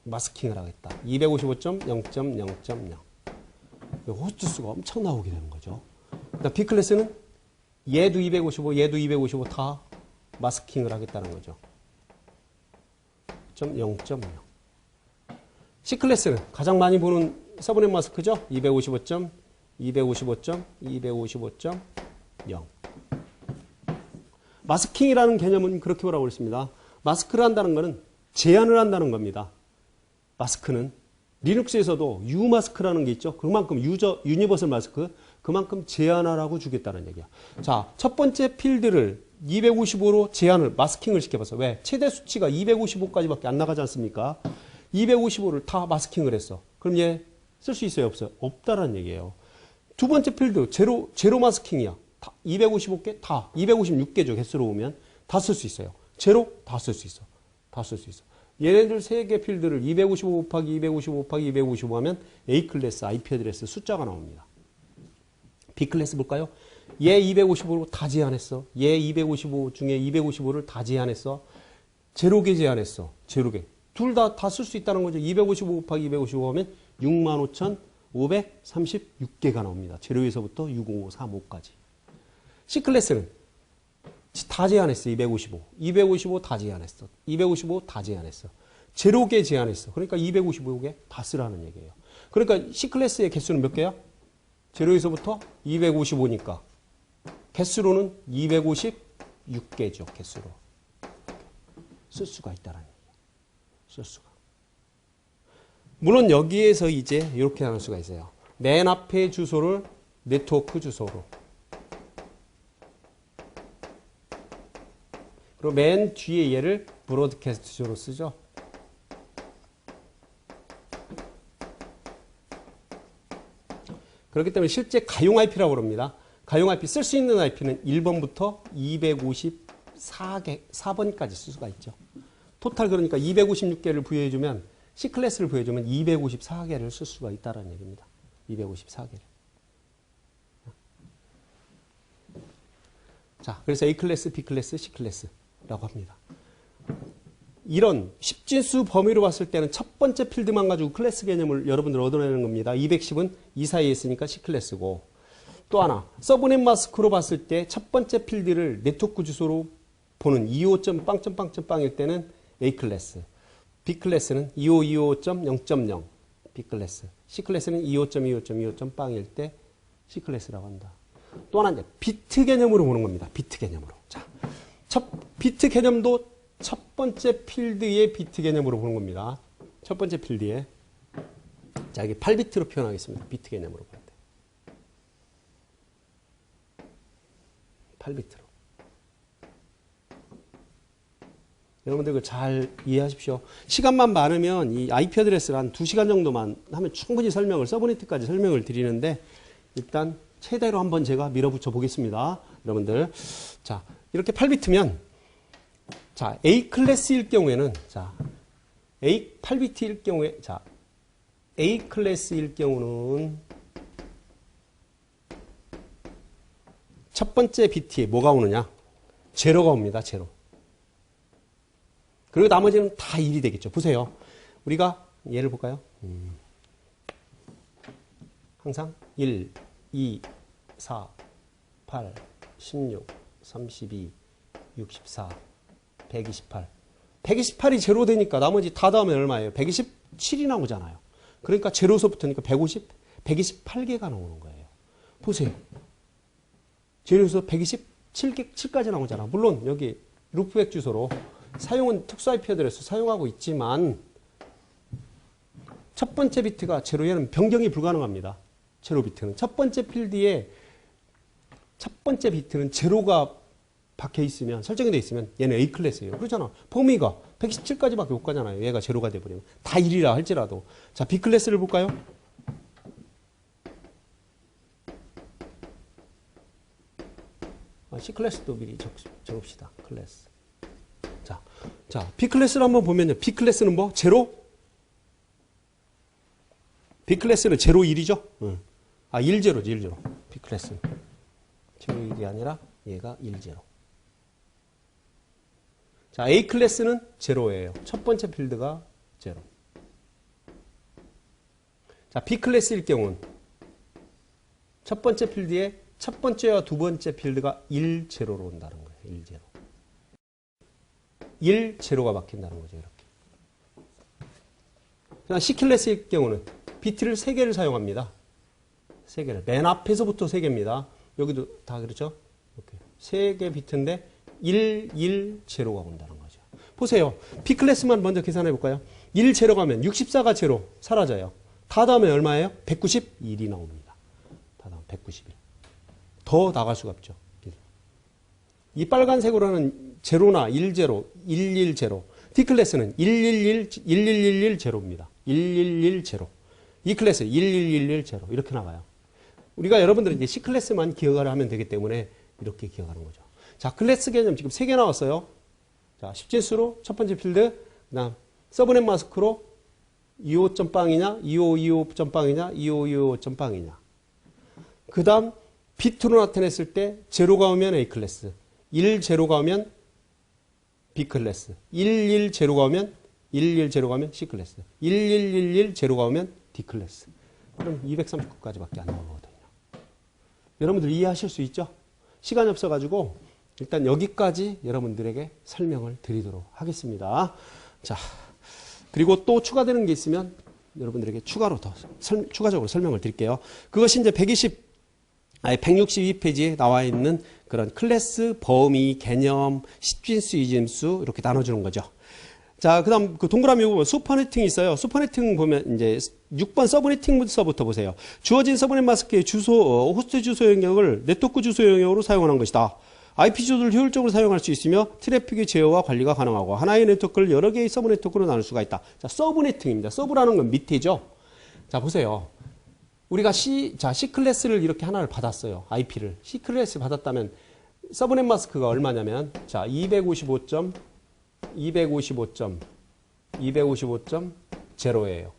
마스킹을 하겠다. 255.0.0.0. 호스트 수가 엄청 나오게 되는 거죠. 그다음 B클래스는 얘도 255, 얘도 255 다 마스킹을 하겠다는 거죠. 0.0. C클래스는 가장 많이 보는 서브넷 마스크죠. 255. 255.0. 마스킹이라는 개념은 그렇게 뭐라고 했습니다. 마스크를 한다는 것은 제한을 한다는 겁니다. 마스크는 리눅스에서도 유마스크라는 게 있죠. 그만큼 유니버설 마스크, 그만큼 제한하라고 주겠다는 얘기야. 자, 첫 번째 필드를 255로 제한을 마스킹을 시켜봤어. 왜? 최대 수치가 255까지밖에 안 나가지 않습니까? 255를 다 마스킹을 했어. 그럼 얘 쓸 수 있어요? 없어요? 없다라는 얘기예요. 두 번째 필드 제로 마스킹이야. 다 255개 다 256개죠. 개수로 보면 다 쓸 수 있어요. 제로 다 쓸 수 있어. 다 쓸 수 있어. 얘네들 세 개 필드를 255 곱하기 255 곱하기 255 하면 A 클래스 IP 어드레스 숫자가 나옵니다. B 클래스 볼까요? 얘 255로 다 제한했어. 얘 255 중에 255를 다 제한했어. 제로개 제한했어. 제로개. 둘 다 쓸 수 있다는 거죠. 255 곱하기 255 하면 65,536개가 나옵니다. 제로에서부터 60535까지. C 클래스는 다 제한했어. 255. 255 다 제한했어. 255 다 제한했어. 제로개 제한했어. 그러니까 255개 다 쓰라는 얘기예요. 그러니까 C 클래스의 개수는 몇 개야? 제로에서부터 255니까 개수로는 256개죠. 개수로. 쓸 수가 있다는 얘기예요. 쓸 수가. 물론 여기에서 이제 이렇게 나눌 수가 있어요. 맨 앞에 주소를 네트워크 주소로. 그리고 맨 뒤에 얘를 브로드캐스트 주소로 쓰죠. 그렇기 때문에 실제 가용 IP라고 그럽니다. 가용 IP 쓸 수 있는 IP는 1번부터 254번까지 쓸 수가 있죠. 토탈 그러니까 256개를 부여해주면 C클래스를 부여해주면 254개를 쓸 수가 있다는 얘기입니다. 254개를. 자, 그래서 A클래스, B클래스, C클래스라고 합니다. 이런 10진수 범위로 봤을 때는 첫 번째 필드만 가지고 클래스 개념을 여러분들 얻어내는 겁니다. 210은 이 사이에 있으니까 C클래스고, 또 하나 서브넷 마스크로 봤을 때 첫 번째 필드를 네트워크 주소로 보는 25.빵점빵점빵일 때는 A클래스, B클래스는 2525.0.0 B클래스, C클래스는 25.25.25.빵일 때 C클래스라고 한다. 또 하나 이제 비트 개념으로 보는 겁니다. 비트 개념으로. 자, 비트 개념도 첫 번째 필드의 비트 개념으로 보는 겁니다. 첫 번째 필드에. 자, 여기 8비트로 표현하겠습니다. 비트 개념으로 볼 때. 8비트로. 여러분들 이거 잘 이해하십시오. 시간만 많으면 이 IP 어드레스를 한 2시간 정도만 하면 충분히 서브네트까지 설명을 드리는데, 일단 최대로 한번 제가 밀어붙여 보겠습니다. 여러분들. 자, 이렇게 8비트면, 자, A 클래스일 경우에는, 자, 8비트일 경우에, 자, A 클래스일 경우는 첫 번째 비트에 뭐가 오느냐? 제로가 옵니다. 제로. 그리고 나머지는 다 1이 되겠죠. 보세요. 우리가 예를 볼까요? 항상 1, 2, 4, 8, 16, 32, 64, 128. 128이 제로 되니까 나머지 다 더하면 얼마예요? 127이 나오잖아요. 그러니까 제로서부터니까 128개가 나오는 거예요. 보세요. 제로에서 127까지 나오잖아. 물론 여기 루프백 주소로 사용은 특수 IP 어드레스 사용하고 있지만 첫 번째 비트가 제로에는 변경이 불가능합니다. 제로 비트는. 첫 번째 필드에 첫 번째 비트는 제로가 박혀 있으면, 설정이 되어 있으면 얘는 A 클래스예요. 그렇잖아. 범위가 117까지밖에 못 가잖아요. 얘가 제로가 돼버리면. 다 1이라 할지라도. 자, B 클래스를 볼까요? C 클래스도 미리 적읍시다. 클래스. 자, 자, B클래스를 한번 보면요. B클래스는 뭐? 제로? B클래스는 제로 1이죠? 응. 아, 1, 제로지, 1, 제로. B클래스는. 제로 1이 아니라 얘가 1, 제로. 자, A클래스는 제로예요. 첫 번째 필드가 제로. 자, B클래스일 경우는 첫 번째 필드에 첫 번째와 두 번째 필드가 1, 제로로 온다는 거예요. 1, 제로. 1, 제로가 박힌다는 거죠. 이렇게. C클래스일 경우는 비트를 3개를 사용합니다. 3개를. 맨 앞에서부터 3개입니다. 여기도 다 그렇죠? 이렇게. 3개 비트인데 1, 1, 제로가 온다는 거죠. 보세요. B클래스만 먼저 계산해 볼까요? 1, 제로 가면 64가 제로 사라져요. 다 더하면 얼마예요? 191이 나옵니다. 다 더하면 191. 더 나갈 수가 없죠. 이 빨간색으로 하는 제로나 1, 제로, 1, 1, 제로. D클래스는 1, 1, 1, 1, 1, 1, 1, 제로입니다. 1, 1, 1, 제로. E클래스 1, 1, 1, 1, 제로. 이렇게 나가요. 우리가 여러분들은 이제 C클래스만 기억을 하면 되기 때문에 이렇게 기억하는 거죠. 자, 클래스 개념 지금 3개 나왔어요. 자, 10진수로 첫 번째 필드, 그 다음 서브넷 마스크로 25.빵이냐, 2525.빵이냐, 2525.빵이냐. 그 다음 비트로 나타냈을 때 제로가 오면 A클래스, 1, 제로가 오면 B클래스, 1, 1, 제로가 오면 1, 1, 제로가 오면 C클래스, 1, 1, 1, 1, 제로가 오면 D클래스. 그럼 239까지밖에 안 나오거든요. 여러분들 이해하실 수 있죠? 시간이 없어가지고 일단 여기까지 여러분들에게 설명을 드리도록 하겠습니다. 자, 그리고 또 추가되는 게 있으면 여러분들에게 추가로 더 추가적으로 설명을 드릴게요. 그것이 이제 162페이지에 나와 있는 그런 클래스, 범위, 개념, 10진수, 2진수 이렇게 나눠주는 거죠. 자, 그 다음 그 동그라미 보면 슈퍼네팅이 있어요. 슈퍼네팅 보면 이제 6번 서브네팅부터 보세요. 주어진 서브넷 마스크의 주소, 호스트 주소 영역을 네트워크 주소 영역으로 사용하는 것이다. IP 주소를 효율적으로 사용할 수 있으며 트래픽의 제어와 관리가 가능하고 하나의 네트워크를 여러 개의 서브 네트워크로 나눌 수가 있다. 자, 서브네팅입니다. 서브라는 건 밑이죠. 자, 보세요. 우리가 C클래스를 이렇게 하나를 받았어요. IP를. C클래스 받았다면 서브넷 마스크가 얼마냐면 자, 255.0예요.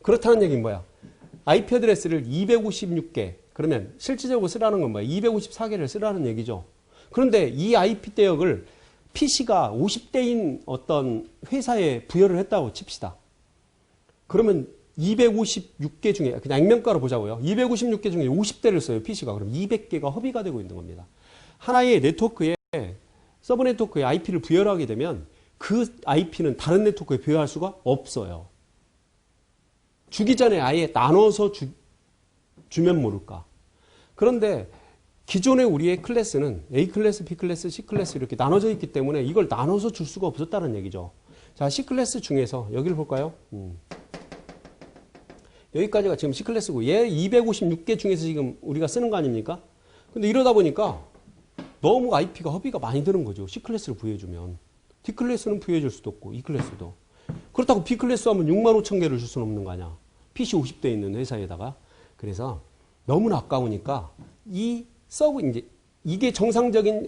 그렇다는 얘기는 뭐야? IP 어드레스를 256개 그러면 실질적으로 쓰라는 건 뭐야? 254개를 쓰라는 얘기죠. 그런데 이 IP 대역을 PC가 50대인 어떤 회사에 부여를 했다고 칩시다. 그러면 256개 중에 그냥 액면가로 보자고요. 256개 중에 50대를 써요. PC가. 그럼 200개가 허비가 되고 있는 겁니다. 하나의 네트워크에 서브 네트워크에 IP를 부여를 하게 되면 그 IP는 다른 네트워크에 부여할 수가 없어요. 주기 전에 아예 나눠서 주면 모를까. 그런데 기존의 우리의 클래스는 A클래스, B클래스, C클래스 이렇게 나눠져 있기 때문에 이걸 나눠서 줄 수가 없었다는 얘기죠. 자, C클래스 중에서 여기를 볼까요? 여기까지가 지금 C클래스고 얘 256개 중에서 지금 우리가 쓰는 거 아닙니까? 근데 이러다 보니까 너무 IP가 허비가 많이 드는 거죠. C클래스를 부여해주면. D클래스는 부여해줄 수도 없고 E클래스도. 그렇다고 B클래스 하면 65,000개를 줄 수는 없는 거 아니야. PC 50대 있는 회사에다가. 그래서 너무나 아까우니까 이 이제 이게 정상적인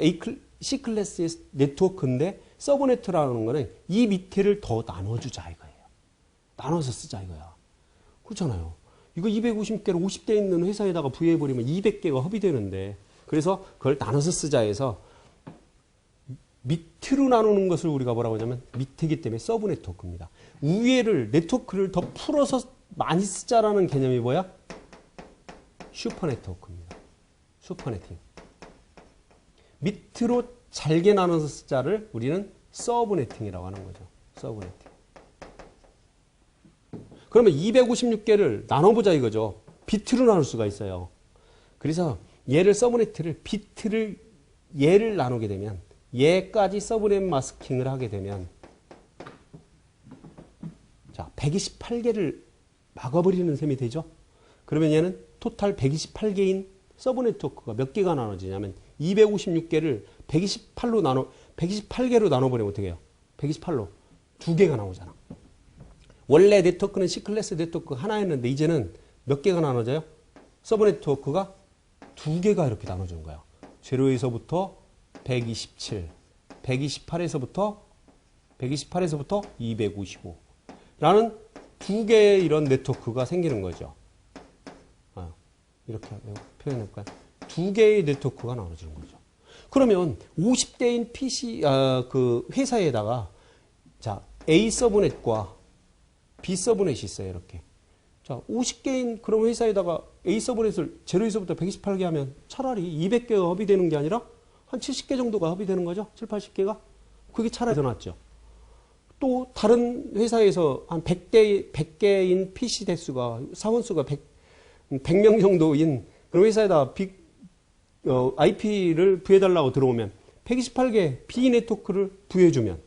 C클래스의 네트워크인데 서브네트라는 거는 이 밑에를 더 나눠주자 이거예요. 나눠서 쓰자 이거야. 그렇잖아요. 이거 250개를 50대 있는 회사에다가 부여해버리면 200개가 허비되는데 그래서 그걸 나눠서 쓰자 해서 밑으로 나누는 것을 우리가 뭐라고 하냐면 밑이기 때문에 서브 네트워크입니다. 위에를 네트워크를 더 풀어서 많이 쓰자라는 개념이 뭐야? 슈퍼 네트워크입니다. 슈퍼네팅. 밑으로 잘게 나눠서 쓰자를 우리는 서브네팅이라고 하는 거죠. 서브네팅. 그러면 256개를 나눠보자 이거죠. 비트로 나눌 수가 있어요. 그래서 얘를 서브네트를 비트를 얘를 나누게 되면 얘까지 서브넷 마스킹을 하게 되면 자 128개를 막아버리는 셈이 되죠. 그러면 얘는 토탈 128개인 서브 네트워크가 몇 개가 나눠지냐면 256개를 128개로 나눠버리면 어떻게 해요? 128로 2개가 나오잖아. 원래 네트워크는 C클래스 네트워크 하나였는데 이제는 몇 개가 나눠져요? 서브 네트워크가 2개가 이렇게 나눠지는 거예요. 0에서부터 127, 128에서부터 128에서부터 255. 라는 두 개의 이런 네트워크가 생기는 거죠. 이렇게 표현할까요? 두 개의 네트워크가 나눠지는 거죠. 그러면 50대인 PC, 그 회사에다가, 자, A 서브넷과 B 서브넷이 있어요, 이렇게. 자, 50개인 그런 회사에다가 A 서브넷을 0에서부터 128개 하면 차라리 200개가 협의되는 게 아니라 한 70개 정도가 협의되는 거죠. 7, 80개가. 그게 차라리 더 낫죠. 또 다른 회사에서 한 100개인 PC 대수가, 사원수가 100명 정도인 그런 회사에다 IP를 부여해달라고 들어오면 128개 B 네트워크를 부여해주면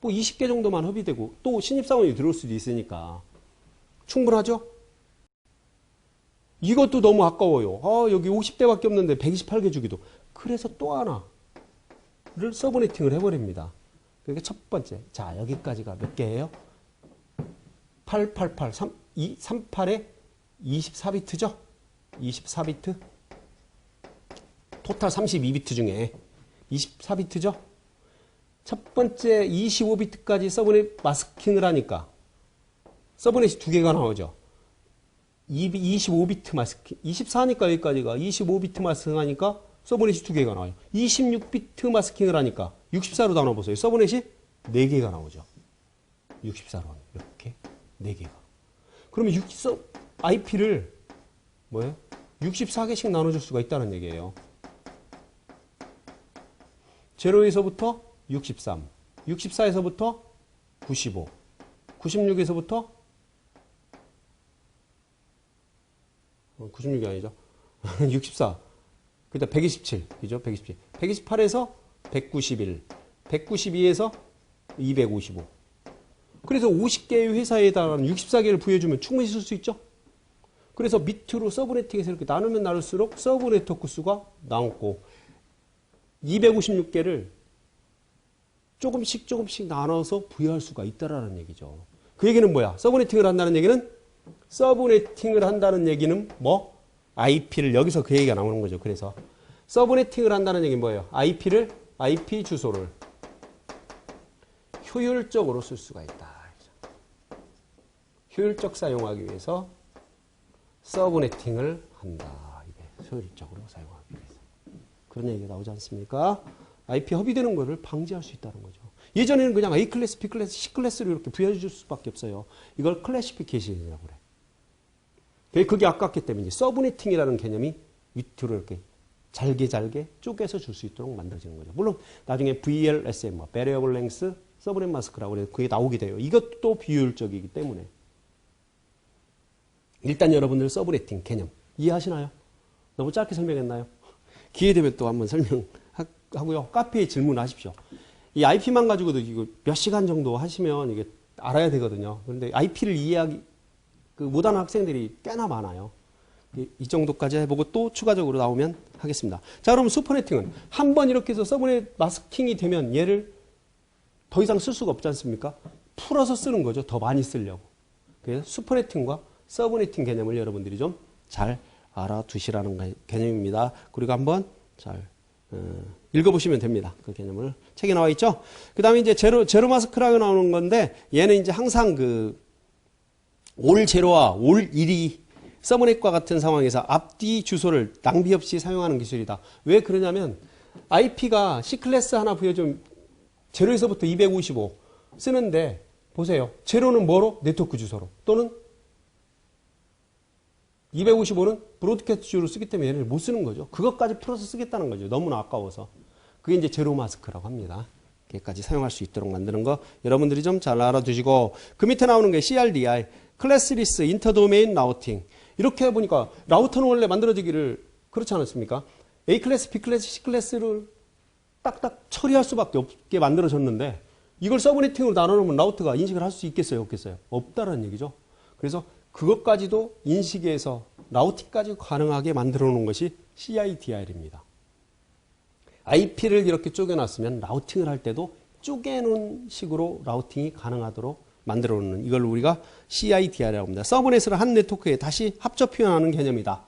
뭐 20개 정도만 협의되고 또 신입사원이 들어올 수도 있으니까 충분하죠? 이것도 너무 아까워요. 여기 50대밖에 없는데 128개 주기도. 그래서 또 하나를 서브네팅을 해버립니다. 그게 첫 번째. 자, 여기까지가 몇 개예요? 888, 38에 24비트죠? 24비트. 토탈 32비트 중에 24비트죠? 첫 번째 25비트까지 서브넷 마스킹을 하니까 서브넷이 두 개가 나오죠. 25비트 마스킹, 24니까 여기까지가 25비트 마스킹 하니까 서브넷이 두 개가 나와요. 26비트 마스킹을 하니까 64로 나눠보세요. 서브넷이 4개가 나오죠. 64로 이렇게 4개가. 그러면 IP를 뭐예요? 64개씩 나눠줄 수가 있다는 얘기예요. 0에서부터 63, 64에서부터 95, 96에서부터 96이 아니죠. 64. 그다음 127. 그죠? 127. 128에서 191. 192에서 255. 그래서 50개의 회사에 해당하는 64개를 부여주면 충분히 쓸 수 있죠? 그래서 밑으로 서브네팅에서 이렇게 나누면 나눌수록 서브 네트워크 수가 남고 256개를 조금씩 나눠서 부여할 수가 있다라는 얘기죠. 그 얘기는 뭐야? 서브네팅을 한다는 얘기는 서브네팅을 한다는 얘기는 뭐? IP를 여기서 그 얘기가 나오는 거죠. 그래서 서브네팅을 한다는 얘기는 뭐예요? IP 주소를 효율적으로 쓸 수가 있다. 효율적 사용하기 위해서 서브네팅을 한다. 이게 효율적으로 사용하기 위해서. 그런 얘기가 나오지 않습니까? IP 협의되는 거를 방지할 수 있다는 거죠. 예전에는 그냥 A 클래스, B 클래스, C 클래스로 이렇게 부여해 줄 수밖에 없어요. 이걸 클래시피케이션이라고 그래. 그게 아깝기 때문에 이제 서브네팅이라는 개념이 밑으로 이렇게 잘게 쪼개서 줄 수 있도록 만들어지는 거죠. 물론 나중에 VLSM, Variable Length 서브넷 마스크라고 그래서 그게 나오게 돼요. 이것도 비효율적이기 때문에. 일단 여러분들 서브네팅 개념 이해하시나요? 너무 짧게 설명했나요? 기회 되면 또 한번 설명하고요. 카페에 질문하십시오. 이 IP만 가지고도 이거 몇 시간 정도 하시면 이게 알아야 되거든요. 그런데 IP를 이해하기 못하는 학생들이 꽤나 많아요. 이 정도까지 해보고 또 추가적으로 나오면 하겠습니다. 자, 그럼 슈퍼네팅은 한번 이렇게 해서 서브넷 마스킹이 되면 얘를 더 이상 쓸 수가 없지 않습니까? 풀어서 쓰는 거죠. 더 많이 쓰려고. 그래서 슈퍼네팅과 서브네팅 개념을 여러분들이 좀 잘 알아두시라는 개념입니다. 그리고 한번 잘 읽어보시면 됩니다. 그 개념을 책에 나와 있죠. 그 다음에 이제 제로 마스크라고 나오는 건데 얘는 이제 항상 올 제로와 올 1이 서브넷과 같은 상황에서 앞뒤 주소를 낭비 없이 사용하는 기술이다. 왜 그러냐면 IP가 C클래스 하나 부여주면 0에서부터 255 쓰는데 보세요. 제로는 뭐로? 네트워크 주소로 또는 255는 브로드캐스트 주소로 쓰기 때문에 얘를 못 쓰는 거죠. 그것까지 풀어서 쓰겠다는 거죠. 너무나 아까워서. 그게 이제 제로 마스크라고 합니다. 여기까지 사용할 수 있도록 만드는 거 여러분들이 좀 잘 알아두시고 그 밑에 나오는 게 CRDI, 클래스리스 인터도메인 라우팅. 이렇게 해보니까 라우터는 원래 만들어지기를 그렇지 않았습니까? A 클래스, B 클래스, C 클래스를 딱딱 처리할 수밖에 없게 만들어졌는데 이걸 서브네팅으로 나눠놓으면 라우터가 인식을 할 수 있겠어요? 없겠어요? 없다라는 얘기죠. 그래서 그것까지도 인식해서 라우팅까지 가능하게 만들어 놓은 것이 CIDR입니다. IP를 이렇게 쪼개놨으면 라우팅을 할 때도 쪼개놓은 식으로 라우팅이 가능하도록 만들어 놓는 이걸 우리가 CIDR이라고 합니다. 서브넷을 한 네트워크에 다시 합쳐 표현하는 개념이다.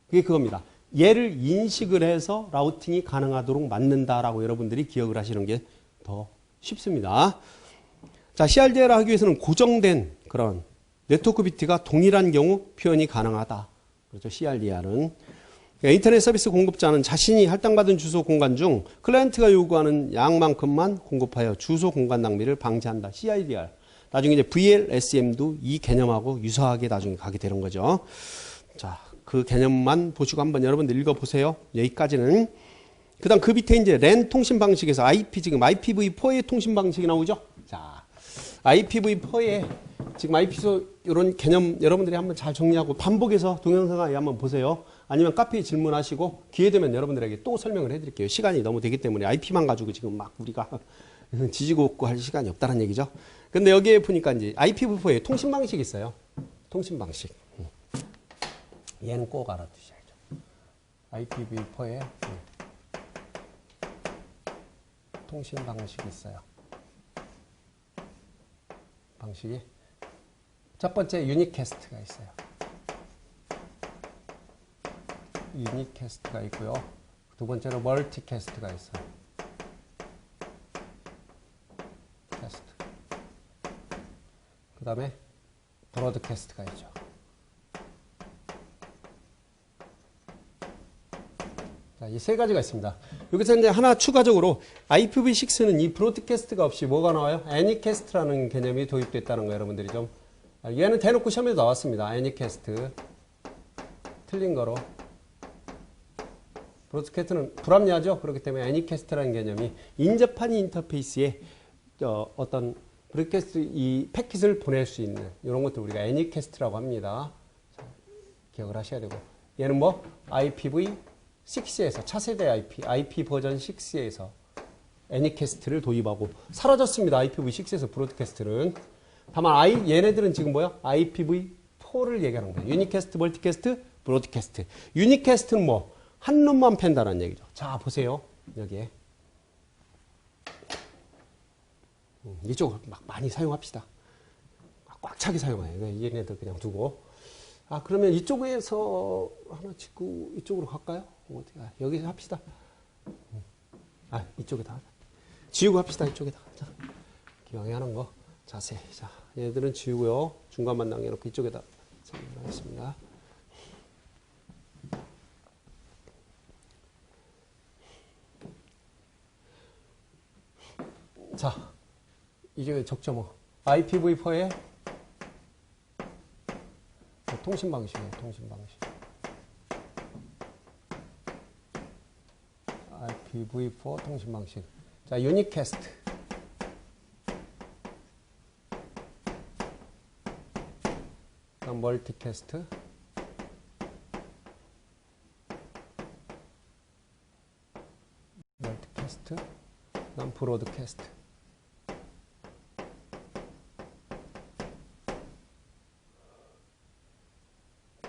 그게 그겁니다. 얘를 인식을 해서 라우팅이 가능하도록 만든다라고 여러분들이 기억을 하시는 게 더 쉽습니다. 자, CRDR 하기 위해서는 고정된 그런 네트워크 비트가 동일한 경우 표현이 가능하다. 그렇죠. CRDR은. 인터넷 서비스 공급자는 자신이 할당받은 주소 공간 중 클라이언트가 요구하는 양만큼만 공급하여 주소 공간 낭비를 방지한다. CIDR. 나중에 이제 VLSM도 이 개념하고 유사하게 나중에 가게 되는 거죠. 자, 그 개념만 보시고 한번 여러분들 읽어보세요. 여기까지는. 그 다음 그 밑에 이제 랜 통신 방식에서 IP, 지금 IPv4의 통신 방식이 나오죠. 자, IPv4의 지금 IPv4 이런 개념 여러분들이 한번 잘 정리하고 반복해서 동영상에 한번 보세요. 아니면 카페에 질문하시고 기회 되면 여러분들에게 또 설명을 해드릴게요. 시간이 너무 되기 때문에 IP만 가지고 지금 막 우리가 지지고 웃고 할 시간이 없다는 얘기죠. 근데 여기에 보니까 이제 IPv4에 통신 방식이 있어요. 통신 방식. 얘는 꼭 알아두셔야죠. IPv4에 통신 방식이 있어요. 방식이 첫 번째 유니캐스트가 있어요. 유니캐스트가 있고요. 두 번째로 멀티캐스트가 있어요. 캐스트. 그 다음에 브로드캐스트가 있죠. 자, 이 세 가지가 있습니다. 여기서 이제 하나 추가적으로 IPv6는 이 브로드캐스트가 없이 뭐가 나와요? 애니캐스트라는 개념이 도입됐다는 거 여러분들이 좀. 얘는 대놓고 시험에도 나왔습니다. 애니캐스트. 틀린 거로. 브로드캐스트는 불합리하죠. 그렇기 때문에 애니캐스트라는 개념이 인접한 인터페이스에 어떤 브로드캐스트 이 패킷을 보낼 수 있는 이런 것들 우리가 애니캐스트라고 합니다. 자, 기억을 하셔야 되고. 얘는 뭐? IPv6에서 차세대 IP 버전 6에서 애니캐스트를 도입하고 사라졌습니다. IPv6에서 브로드캐스트는. 다만 얘네들은 지금 뭐야? IPv4를 얘기하는 거예요. 유니캐스트, 멀티캐스트, 브로드캐스트. 유니캐스트는 뭐? 한 놈만 팬다는 얘기죠. 자, 보세요. 여기에. 이쪽을 막 많이 사용합시다. 꽉 차게 사용해요. 얘네들 그냥 두고. 아, 그러면 이쪽에서 하나 짓고 이쪽으로 갈까요? 여기서 합시다. 아, 이쪽에다 하자. 지우고 합시다. 이쪽에다. 자, 기왕에 하는 거. 자세. 자, 얘들은 지우고요. 중간만 남겨놓고 이쪽에다 하겠습니다. 자, 이게 적죠 뭐. IPv4의 통신 방식이에요. 통신 방식. IPv4 통신 방식. 자, 유니캐스트. 멀티캐스트. 멀티캐스트. 그다음 브로드캐스트.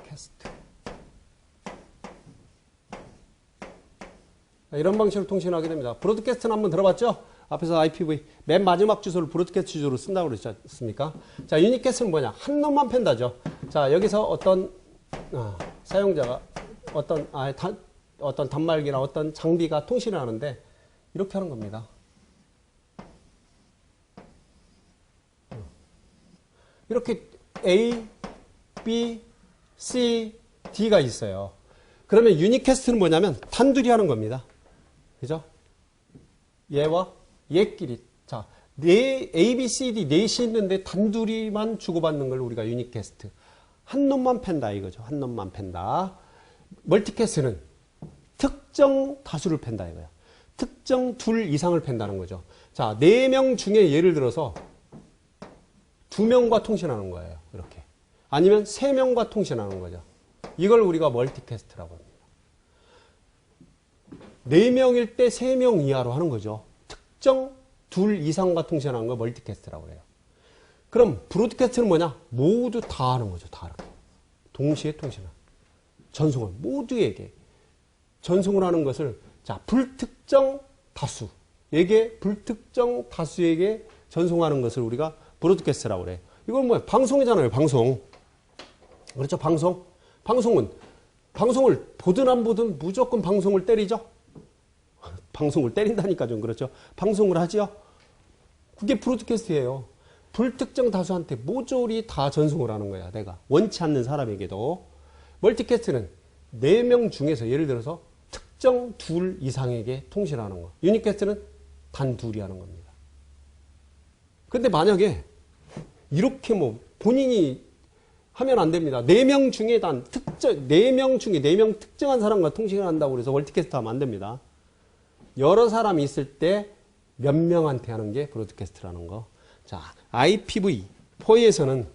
캐스트. 이런 방식으로 통신하게 됩니다. 브로드캐스트는 한번 들어봤죠? 앞에서 IPv 맨 마지막 주소를 브로드캐스트 주소로 쓴다고 그러지 않습니까? 자, 유니캐스트는 뭐냐? 한 놈만 팬다죠. 자, 여기서 어떤 사용자가 어떤 단말기나 어떤 장비가 통신을 하는데 이렇게 하는 겁니다. 이렇게 A, B, C, D가 있어요. 그러면 유니캐스트는 뭐냐면 단둘이 하는 겁니다. 그죠? 얘와 얘끼리. 자, A, B, C, D 넷이 있는데 단둘이만 주고받는 걸 우리가 유니캐스트. 한 놈만 팬다 이거죠. 한 놈만 팬다. 멀티캐스트는 특정 다수를 팬다 이거야. 특정 둘 이상을 팬다는 거죠. 자, 4명 중에 예를 들어서 2명과 통신하는 거예요. 이렇게. 아니면 3명과 통신하는 거죠. 이걸 우리가 멀티캐스트라고 합니다. 4명일 때 3명 이하로 하는 거죠. 특정 둘 이상과 통신하는 거 멀티캐스트라고 해요. 그럼 브로드캐스트는 뭐냐? 모두 다 하는 거죠. 다 이렇게. 동시에 통신하는. 전송을 모두에게 전송을 하는 것을 자, 불특정 다수에게 불특정 다수에게 전송하는 것을 우리가 브로드캐스트라고 그래요. 이건 뭐야? 방송이잖아요. 방송. 그렇죠? 방송. 방송을 보든 안 보든 무조건 방송을 때리죠? 방송을 때린다니까 좀 그렇죠? 방송을 하죠? 그게 브로드캐스트예요. 불특정 다수한테 모조리 다 전송을 하는 거야. 내가 원치 않는 사람에게도. 멀티캐스트는 4명 중에서 예를 들어서 특정 둘 이상에게 통신하는 거. 유니캐스트는 단 둘이 하는 겁니다. 근데 만약에 이렇게 뭐 본인이 하면 안 됩니다. 4명 중에 단 특정, 4명 중에 4명 특정한 사람과 통신을 한다고 해서 멀티캐스트 하면 안 됩니다. 여러 사람이 있을 때 몇 명한테 하는 게 브로드캐스트라는 거. 자, IPv4에서는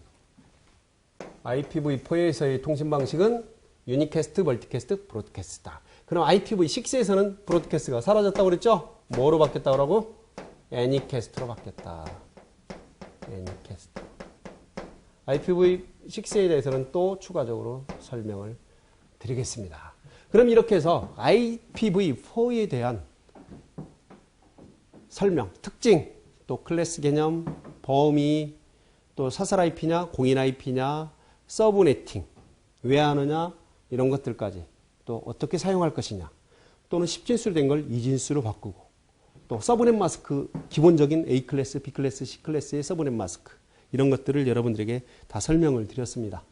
IPv4에서의 통신 방식은 유니캐스트, 멀티캐스트, 브로드캐스트다. 그럼 IPv6에서는 브로드캐스트가 사라졌다고 그랬죠? 뭐로 바뀌었다고 그러고? 애니캐스트로 바뀌었다. 애니캐스트. IPv6에 대해서는 또 추가적으로 설명을 드리겠습니다. 그럼 이렇게 해서 IPv4에 대한 설명, 특징, 또 클래스 개념, 범위, 또 사설 IP냐, 공인 IP냐, 서브네팅, 왜 하느냐, 이런 것들까지, 또 어떻게 사용할 것이냐, 또는 10진수로 된 걸 2진수로 바꾸고, 또 서브넷 마스크, 기본적인 A 클래스, B 클래스, C 클래스의 서브넷 마스크, 이런 것들을 여러분들에게 다 설명을 드렸습니다.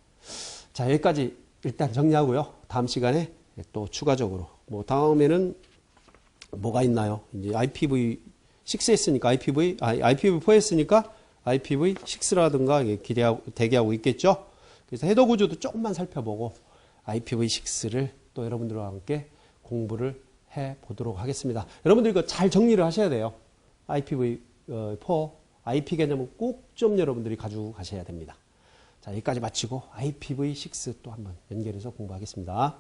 자, 여기까지 일단 정리하고요. 다음 시간에 또 추가적으로, 뭐 다음에는 뭐가 있나요? 이제 IPv6 했으니까 IPv4 했으니까 IPv6라든가 대기하고 있겠죠. 그래서 헤더 구조도 조금만 살펴보고 IPv6를 또 여러분들과 함께 공부를 해 보도록 하겠습니다. 여러분들 이거 잘 정리를 하셔야 돼요. IPv4, IP 개념은 꼭 좀 여러분들이 가지고 가셔야 됩니다. 자, 여기까지 마치고 IPv6 또 한번 연결해서 공부하겠습니다.